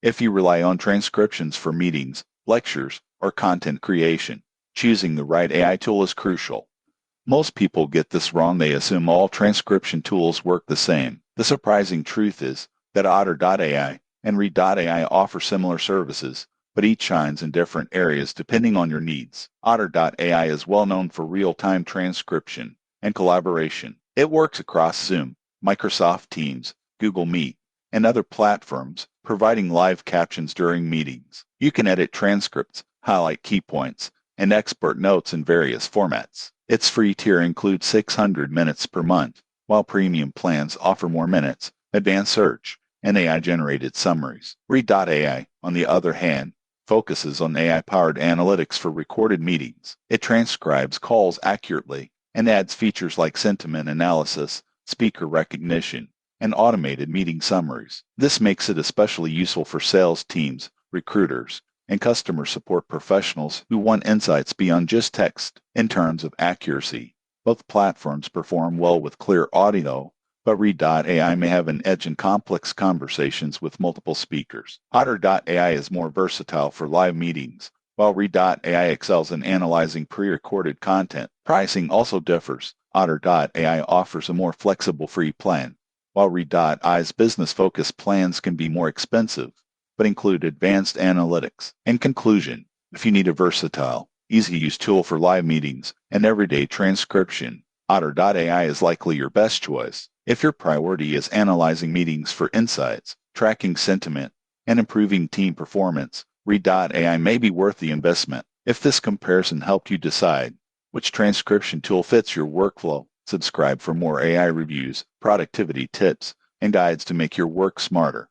If you rely on transcriptions for meetings, lectures, or content creation, choosing the right AI tool is crucial. Most people get this wrong. They assume all transcription tools work the same. The surprising truth is that Otter.ai and Read.ai offer similar services, but each shines in different areas depending on your needs. Otter.ai is well known for real-time transcription and collaboration. It works across Zoom, Microsoft Teams, Google Meet, and other platforms, providing live captions during meetings. You can edit transcripts, highlight key points, and export notes in various formats. Its free tier includes 600 minutes per month, while premium plans offer more minutes, advanced search, and AI-generated summaries. Read.ai, on the other hand, focuses on AI-powered analytics for recorded meetings. It transcribes calls accurately and adds features like sentiment analysis, speaker recognition, and automated meeting summaries. This makes it especially useful for sales teams, recruiters, and customer support professionals who want insights beyond just text. In terms of accuracy, both platforms perform well with clear audio, but Read.ai may have an edge in complex conversations with multiple speakers. Otter.ai is more versatile for live meetings, while Read.ai excels in analyzing pre-recorded content. Pricing also differs. Otter.ai offers a more flexible free plan, while Read.ai's business-focused plans can be more expensive, but include advanced analytics. In conclusion, if you need a versatile, easy-to-use tool for live meetings and everyday transcription, Otter.ai is likely your best choice. If your priority is analyzing meetings for insights, tracking sentiment, and improving team performance, Read.ai may be worth the investment. If this comparison helped you decide which transcription tool fits your workflow, subscribe for more AI reviews, productivity tips, and guides to make your work smarter.